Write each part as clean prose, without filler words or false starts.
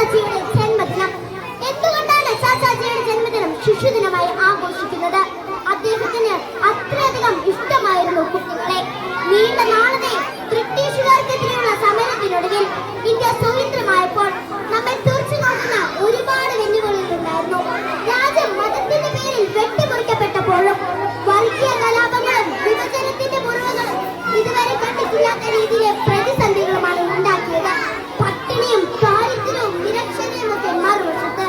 ചാച്ചാജിയുടെ ജന്മദിനം. എന്തുകൊണ്ടാണ് ചാച്ചാജിയുടെ ജന്മദിനം ശിശുദിനമായി ആഘോഷിക്കുന്നത്? അദ്ദേഹത്തിന് അത്രയധികം ഇഷ്ടമായിരുന്നു കുട്ടികളെ. നീണ്ട നാളത്തെ ബ്രിട്ടീഷുകാർക്കെതിരെയുള്ള സമരത്തിനൊടുവിൽ ഇന്ത്യ സ്വതന്ത്രമായപ്പോൾ നമ്മെ തുറച്ചു നോക്കുന്ന ഒരുപാട് വെല്ലുവിളികളുണ്ടായിരുന്നു. രാജ്യം മതത്തിന്റെ പേരിൽ വെട്ടിമുറിക്കപ്പെട്ടപ്പോഴും വർഗീയ കലാപങ്ങളും വിഭജനത്തിന്റെ മുറിവുകളും ഇതുവരെ കണ്ടിട്ടില്ലാത്ത രീതിയിലെ പ്രതിസന്ധികളുമാണ് ഉണ്ടാക്കിയത്. പട്ടിണിയും ദാരിദ്ര്യവും നിരക്ഷരയും ഒക്കെ മറുവശത്ത്.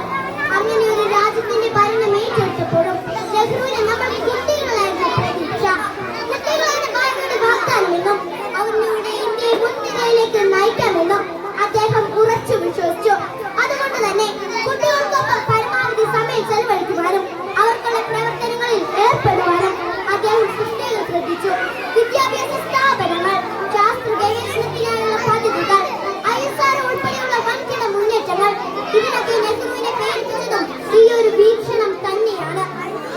അങ്ങനെ ഒരു രാജ്യത്തിന്റെ ഭരണം ഏറ്റെടുത്തപ്പോഴും നെഹ്റുവിനെ നമ്മൾ കുട്ടികളായിരുന്നു പ്രതീക്ഷ. കുട്ടികളുടെ ഭാര്യയുടെ വാഗ്ദാനമെന്നും അവരുടെ ഇന്ത്യയെ മുൻനിരയിലേക്ക് നയിക്കാമെന്നും അദ്ദേഹം ഉറച്ചു വിശ്വസിച്ചു. അതുകൊണ്ട് തന്നെ കുട്ടികൾക്കൊപ്പം പരമാവധി സമയം ചെലവഴിക്കുവാനും അവർക്കുള്ള പ്രവർത്തനങ്ങളിൽ ഏർപ്പെടുവാനും അദ്ദേഹം പ്രത്യേകം ശ്രദ്ധിച്ചു. വിദ്യാഭ്യാസ സ്ഥാപനങ്ങൾ, ശാസ്ത്ര ഗവേഷണത്തിനായുള്ള പദ്ധതികൾ, ISR ഉൾപ്പെടെയുള്ള വൻകിട മുന്നേറ്റങ്ങൾ, ഇതിനൊക്കെ നെഹ്റുവിനെ പ്രേരിപ്പിച്ചതും ഈ ഒരു വീക്ഷണം തന്നെയാണ്.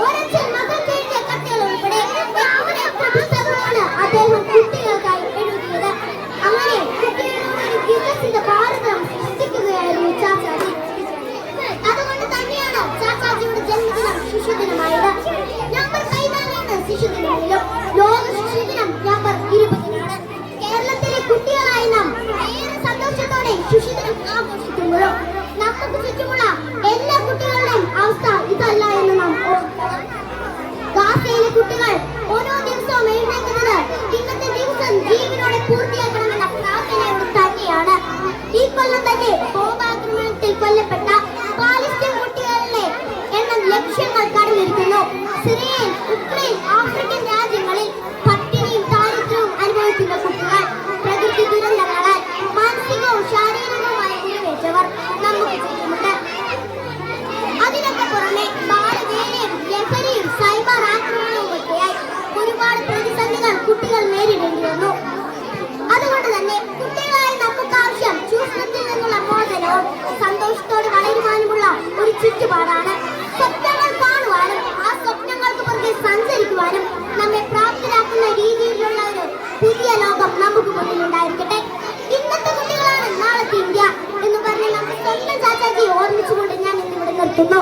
ഒരച്ഛൻ മകൾക്ക് എഴുതിയ കത്തുകൾ ഉൾപ്പെടെ എത്രയെത്ര പുസ്തകങ്ങളാണ് അദ്ദേഹം കുട്ടികൾക്കായി എഴുതിയത്. അങ്ങനെ കുട്ടികളുടെ ഒരു വികസിത ഭാരതം സൃഷ്ടിക്കുകയായിരുന്നു ചാച്ചാജി. അതുകൊണ്ട് തന്നെയാണ് ചാച്ചാജിയുടെ ജന്മദിനം ശിശുദിനമായത്. നവംബർ 14 ശിശുദിനങ്ങളിലും ലോക ശിശുദിനം നവംബർ 20 കേരളത്തിലെ കുട്ടികളായി നാം ഏറെ സന്തോഷത്തോടെ ശിശുദിനം ആഘോഷിക്കുമ്പോഴും നമുക്ക് ചുറ്റുമുള്ള എല്ലാ കുട്ടികളുടെയും അവസ്ഥ ഇതല്ല എന്ന് നാം ഓർക്കണം. ഗാസയിലെ കുട്ടികൾ ഓരോ ദിവസവും എഴുന്നേൽക്കുന്നത് ഇന്നത്തെ ദിവസം ജീവനോടെ പൂർത്തിയാക്കണമെന്ന പ്രാർത്ഥനയോട് തന്നെയാണ്. ഈ കൊല്ലം തന്നെ ബോംബാക്രമണത്തിൽ കൊല്ലപ്പെട്ട പാലസ്തീൻ കുട്ടികളുടെ എണ്ണം ലക്ഷങ്ങൾ കടന്നിരിക്കുന്നു. സിറിയയിൽ, ഉക്രൈൻ, ആഫ്രിക്കൻ രാജ്യങ്ങളിൽ പട്ടിണിയും ദാരിദ്ര്യവും അനുഭവിക്കുന്ന കുട്ടികൾ, പ്രകൃതി ദുരന്തങ്ങളാൽ മാനസികവും ശാരീരികവുമായ മുറിവേറ്റവർ നമുക്ക് ചുറ്റുമുണ്ട്. അതിനൊക്കെ പുറമെ ബാലവേലയും ലഹരിയും സൈബർ ആക്രമണവും ഒക്കെയായി ഒരുപാട് പ്രതിസന്ധികൾ കുട്ടികൾ നേരിടേണ്ടി വന്നു. അതുകൊണ്ട് തന്നെ കുട്ടികളായി നമുക്ക് ആവശ്യം ചൂഷണത്തിൽ നിന്നുള്ള മോചനവും സന്തോഷത്തോടെ വളരുവാനുമുള്ള ഒരു ചുറ്റുപാടാണ്. സ്വപ്നങ്ങൾ കാണുവാനും ആ സ്വപ്നങ്ങൾക്ക് പുറകെ സഞ്ചരിക്കുവാനും നമ്മെ പ്രാപ്തരാക്കുന്ന രീതിയിലുള്ള ഒരു പുതിയ ലോകം നമുക്ക് മുന്നിലുണ്ടായിരിക്കട്ടെ. ഇന്നത്തെ കുട്ടികളാണ് നാളത്തെ ഇന്ത്യ എന്ന് പറഞ്ഞ് നമുക്ക് സ്വന്തം ചാച്ചാജി ഓർമ്മിച്ചുകൊണ്ട് ഞാൻ ഇന്നിവിടെ നിർത്തുന്നു.